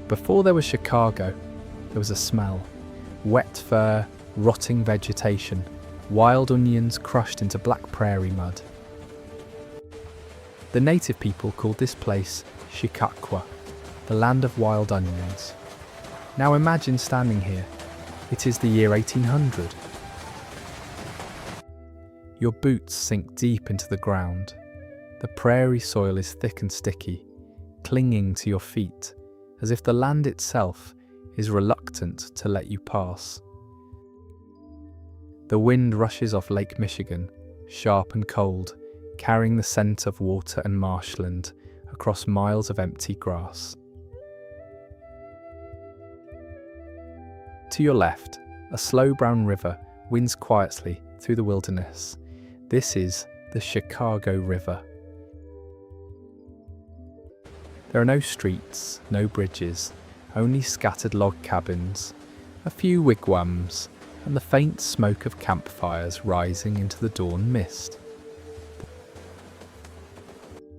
Before there was Chicago, there was a smell. Wet fur, rotting vegetation, wild onions crushed into black prairie mud. The native people called this place Chicago, the land of wild onions. Now imagine standing here. It is the year 1800. Your boots sink deep into the ground. The prairie soil is thick and sticky, clinging to your feet, as if the land itself is reluctant to let you pass. The wind rushes off Lake Michigan, sharp and cold, carrying the scent of water and marshland across miles of empty grass. To your left, a slow brown river winds quietly through the wilderness. This is the Chicago River. There are no streets, no bridges, only scattered log cabins, a few wigwams, and the faint smoke of campfires rising into the dawn mist.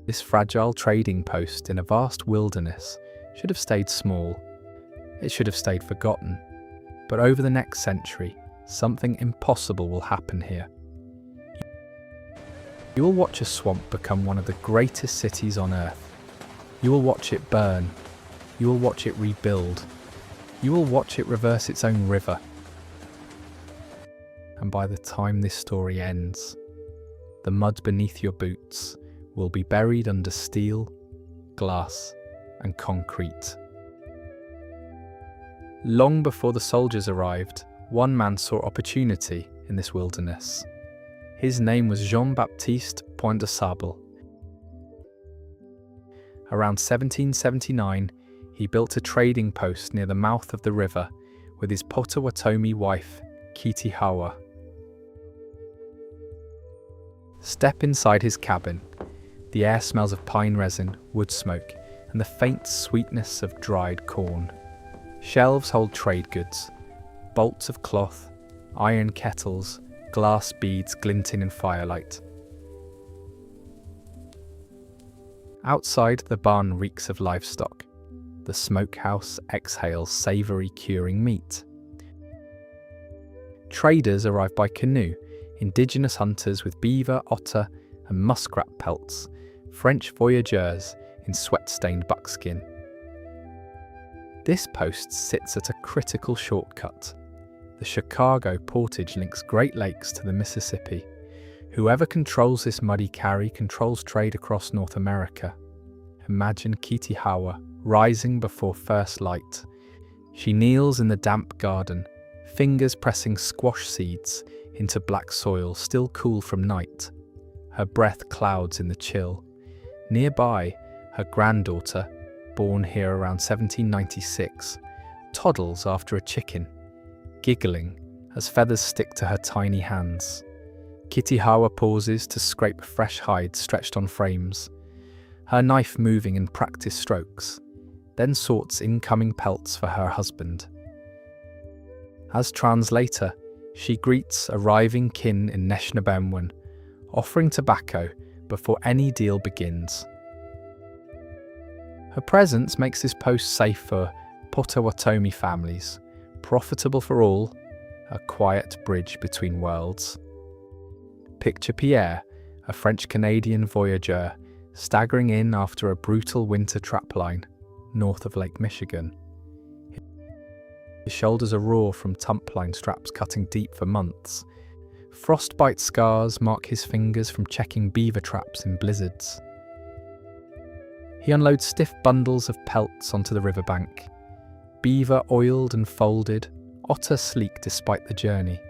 This fragile trading post in a vast wilderness should have stayed small. It should have stayed forgotten. But over the next century, something impossible will happen here. You will watch a swamp become one of the greatest cities on earth. You will watch it burn. You will watch it rebuild. You will watch it reverse its own river. And by the time this story ends, the mud beneath your boots will be buried under steel, glass, and concrete. Long before the soldiers arrived, one man saw opportunity in this wilderness. His name was Jean-Baptiste Point de Sable. Around 1779, he built a trading post near the mouth of the river with his Potawatomi wife, Kitihawa. Step inside his cabin. The air smells of pine resin, wood smoke, and the faint sweetness of dried corn. Shelves hold trade goods, bolts of cloth, iron kettles, glass beads glinting in firelight. Outside, the barn reeks of livestock. The smokehouse exhales savoury curing meat. Traders arrive by canoe, indigenous hunters with beaver, otter, and muskrat pelts, French voyageurs in sweat-stained buckskin. This post sits at a critical shortcut. The Chicago portage links Great Lakes to the Mississippi. Whoever controls this muddy carry controls trade across North America. Imagine Kitihawa rising before first light. She kneels in the damp garden, fingers pressing squash seeds into black soil still cool from night. Her breath clouds in the chill. Nearby, her granddaughter, born here around 1796, toddles after a chicken, giggling as feathers stick to her tiny hands. Kitihawa pauses to scrape fresh hide stretched on frames, her knife moving in practiced strokes, then sorts incoming pelts for her husband. As translator, she greets arriving kin in Neshnabemwen, offering tobacco before any deal begins. Her presence makes this post safe for Potawatomi families, profitable for all, a quiet bridge between worlds. Picture Pierre, a French-Canadian voyageur, staggering in after a brutal winter trapline north of Lake Michigan. His shoulders are raw from tumpline straps cutting deep for months. Frostbite scars mark his fingers from checking beaver traps in blizzards. He unloads stiff bundles of pelts onto the riverbank. Beaver oiled and folded, otter sleek despite the journey.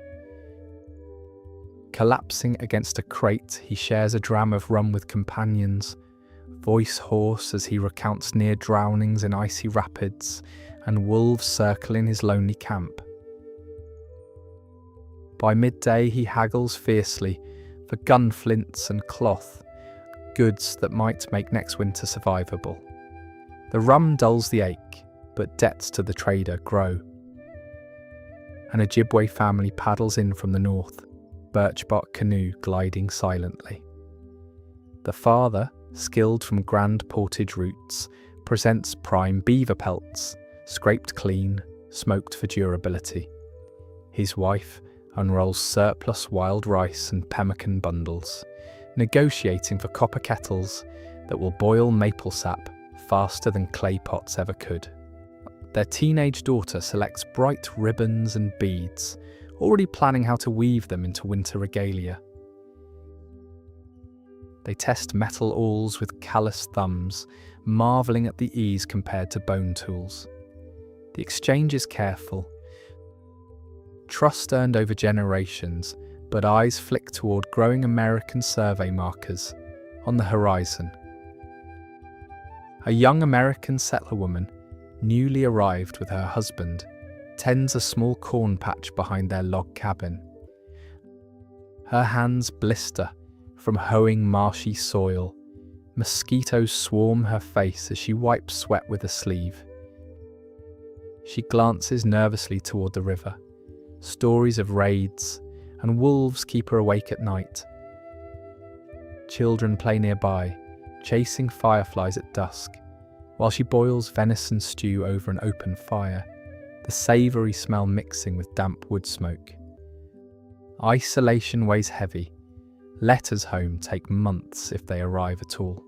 Collapsing against a crate, he shares a dram of rum with companions, voice hoarse as he recounts near drownings in icy rapids, and wolves circle in his lonely camp. By midday he haggles fiercely for gun flints and cloth, goods that might make next winter survivable. The rum dulls the ache, but debts to the trader grow. An Ojibwe family paddles in from the north, birch-bark canoe gliding silently. The father, skilled from grand portage routes, presents prime beaver pelts, scraped clean, smoked for durability. His wife unrolls surplus wild rice and pemmican bundles, negotiating for copper kettles that will boil maple sap faster than clay pots ever could. Their teenage daughter selects bright ribbons and beads, already planning how to weave them into winter regalia. They test metal awls with calloused thumbs, marvelling at the ease compared to bone tools. The exchange is careful, trust earned over generations, but eyes flick toward growing American survey markers on the horizon. A young American settler woman, newly arrived with her husband, tends a small corn patch behind their log cabin. Her hands blister from hoeing marshy soil. Mosquitoes swarm her face as she wipes sweat with a sleeve. She glances nervously toward the river. Stories of raids and wolves keep her awake at night. Children play nearby, chasing fireflies at dusk, while she boils venison stew over an open fire, the savoury smell mixing with damp wood smoke. Isolation weighs heavy. Letters home take months if they arrive at all.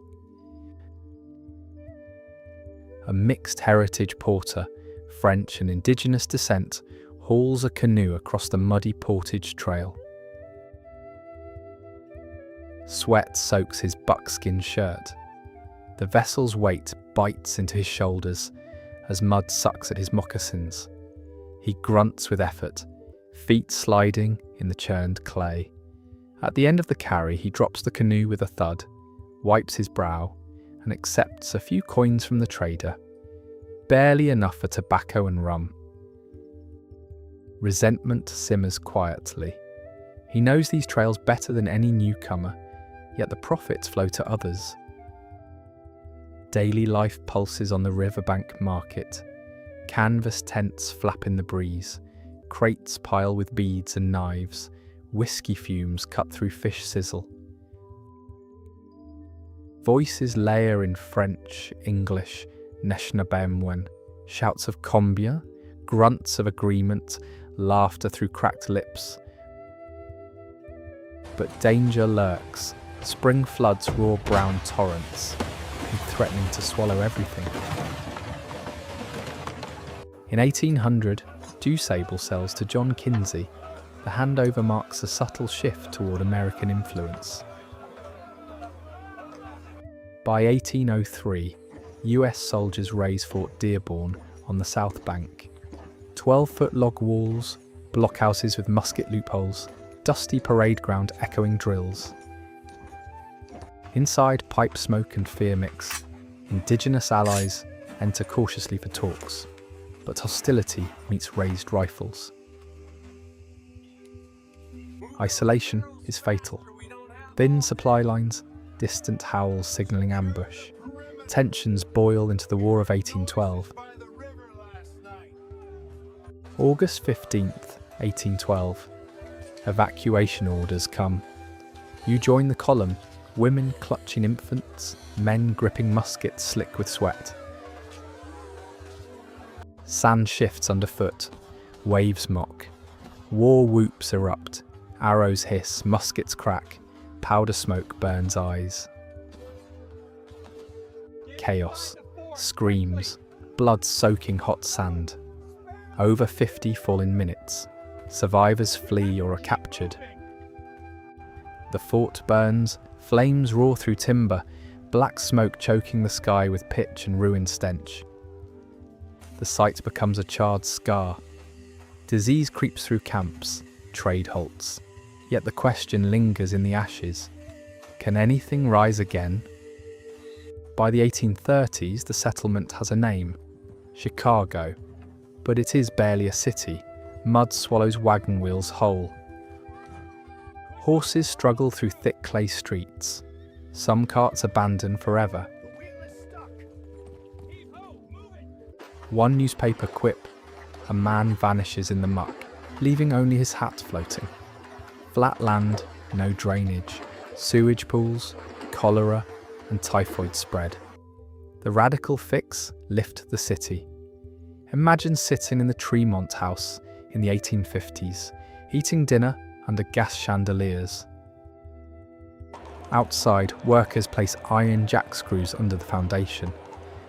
A mixed heritage porter, French and indigenous descent, hauls a canoe across the muddy portage trail. Sweat soaks his buckskin shirt. The vessel's weight bites into his shoulders as mud sucks at his moccasins. He grunts with effort, feet sliding in the churned clay. At the end of the carry, he drops the canoe with a thud, wipes his brow, and accepts a few coins from the trader, barely enough for tobacco and rum. Resentment simmers quietly. He knows these trails better than any newcomer, yet the profits flow to others. Daily life pulses on the riverbank market. Canvas tents flap in the breeze, crates pile with beads and knives, whiskey fumes cut through fish sizzle. Voices layer in French, English, Neshnabemwen, shouts of combien, grunts of agreement, laughter through cracked lips. But danger lurks. Spring floods roar brown torrents, threatening to swallow everything. In 1800, Dewsable sells to John Kinsey. The handover marks a subtle shift toward American influence. By 1803, US soldiers raise Fort Dearborn on the south bank. 12-foot log walls, blockhouses with musket loopholes, dusty parade ground echoing drills. Inside, pipe smoke and fear mix. Indigenous allies enter cautiously for talks, but hostility meets raised rifles. Isolation is fatal. Thin supply lines, distant howls signalling ambush. Tensions boil into the War of 1812. August 15th, 1812. Evacuation orders come. You join the column, women clutching infants, men gripping muskets slick with sweat. Sand shifts underfoot, waves mock. War whoops erupt, arrows hiss, muskets crack, powder smoke burns eyes. Chaos, screams, blood soaking hot sand. Over 50 fall in minutes. Survivors flee or are captured. The fort burns, flames roar through timber, black smoke choking the sky with pitch and ruined stench. The site becomes a charred scar. Disease creeps through camps, trade halts. Yet the question lingers in the ashes. Can anything rise again? By the 1830s, the settlement has a name, Chicago, but it is barely a city. Mud swallows wagon wheels whole. Horses struggle through thick clay streets. Some carts abandoned forever. One newspaper quip, a man vanishes in the muck, leaving only his hat floating. Flat land, no drainage, sewage pools, cholera and typhoid spread. The radical fix: lift the city. Imagine sitting in the Tremont House in the 1850s, eating dinner under gas chandeliers. Outside, workers place iron jack screws under the foundation.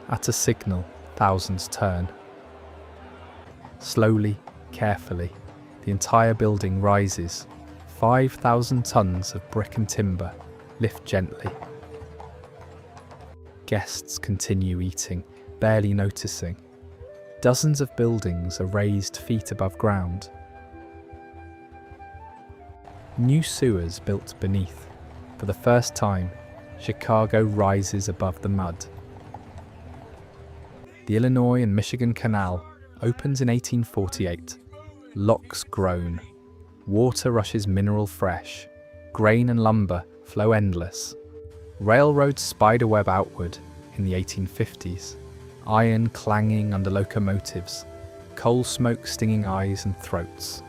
At a signal, thousands turn. Slowly, carefully, the entire building rises. 5,000 tons of brick and timber lift gently. Guests continue eating, barely noticing. Dozens of buildings are raised feet above ground. New sewers built beneath. For the first time, Chicago rises above the mud. The Illinois and Michigan Canal opens in 1848. Locks groan. Water rushes mineral fresh. Grain and lumber flow endless. Railroads spiderweb outward in the 1850s. Iron clanging under locomotives. Coal smoke stinging eyes and throats.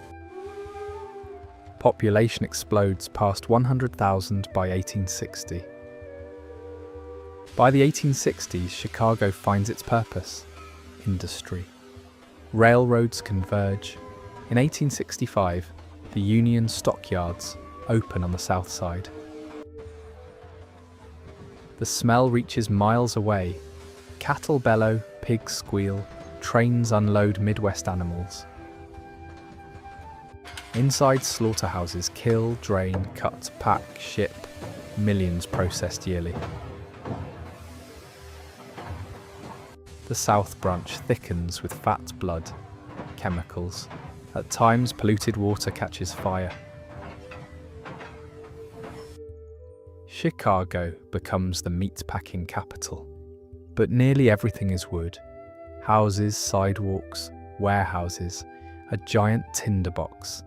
Population explodes past 100,000 by 1860. By the 1860s, Chicago finds its purpose: industry. Railroads converge. In 1865, the Union Stockyards open on the south side. The smell reaches miles away. Cattle bellow, pigs squeal, trains unload Midwest animals. Inside slaughterhouses kill, drain, cut, pack, ship, millions processed yearly. The South Branch thickens with fat blood, chemicals. At times polluted water catches fire. Chicago becomes the meat-packing capital, but nearly everything is wood. Houses, sidewalks, warehouses, a giant tinderbox.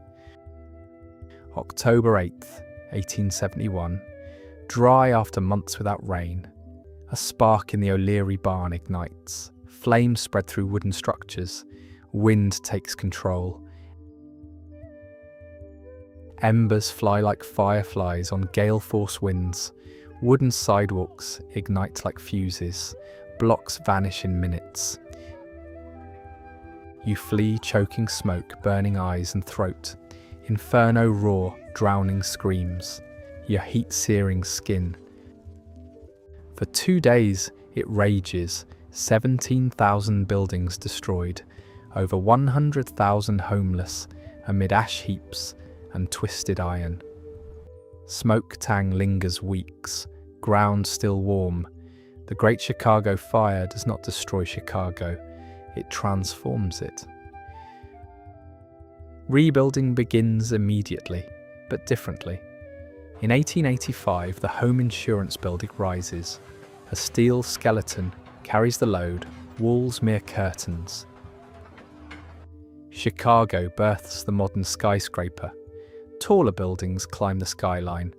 October 8th, 1871, dry after months without rain. A spark in the O'Leary barn ignites. Flames spread through wooden structures. Wind takes control. Embers fly like fireflies on gale-force winds. Wooden sidewalks ignite like fuses. Blocks vanish in minutes. You flee choking smoke, burning eyes and throat. Inferno roar, drowning screams. Your heat-searing skin. For 2 days it rages. 17,000 buildings destroyed. Over 100,000 homeless amid ash heaps and twisted iron. Smoke tang lingers weeks. Ground still warm. The Great Chicago Fire does not destroy Chicago. It transforms it. Rebuilding begins immediately, but differently. In 1885, the home insurance building rises. A steel skeleton carries the load, walls mere curtains. Chicago births the modern skyscraper. Taller buildings climb the skyline.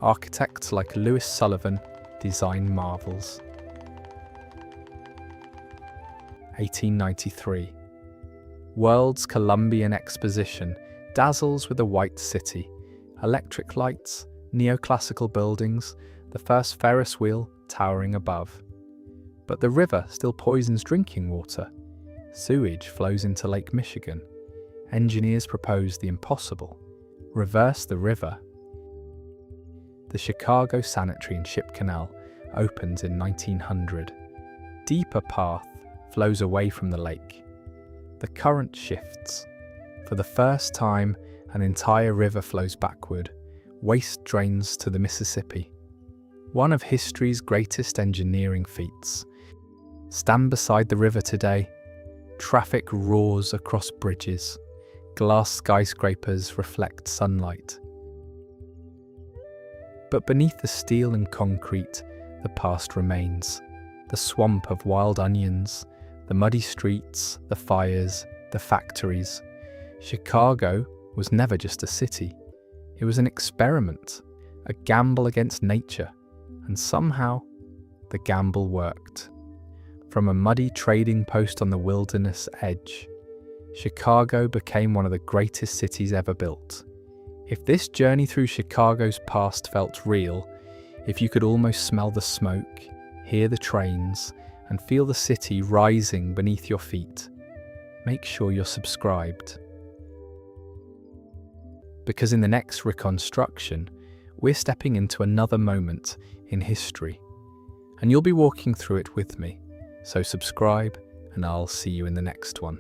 Architects like Louis Sullivan design marvels. 1893. World's Columbian Exposition dazzles with a white city. Electric lights, neoclassical buildings, the first Ferris wheel towering above. But the river still poisons drinking water. Sewage flows into Lake Michigan. Engineers propose the impossible: reverse the river. The Chicago Sanitary and Ship Canal opens in 1900. Deeper path flows away from the lake. The current shifts. For the first time, an entire river flows backward. Waste drains to the Mississippi. One of history's greatest engineering feats. Stand beside the river today. Traffic roars across bridges. Glass skyscrapers reflect sunlight. But beneath the steel and concrete, the past remains. The swamp of wild onions, the muddy streets, the fires, the factories. Chicago was never just a city. It was an experiment, a gamble against nature, and somehow the gamble worked. From a muddy trading post on the wilderness edge, Chicago became one of the greatest cities ever built. If this journey through Chicago's past felt real, if you could almost smell the smoke, hear the trains, and feel the city rising beneath your feet, make sure you're subscribed. Because in the next Reconstruction, we're stepping into another moment in history, and you'll be walking through it with me. So subscribe, and I'll see you in the next one.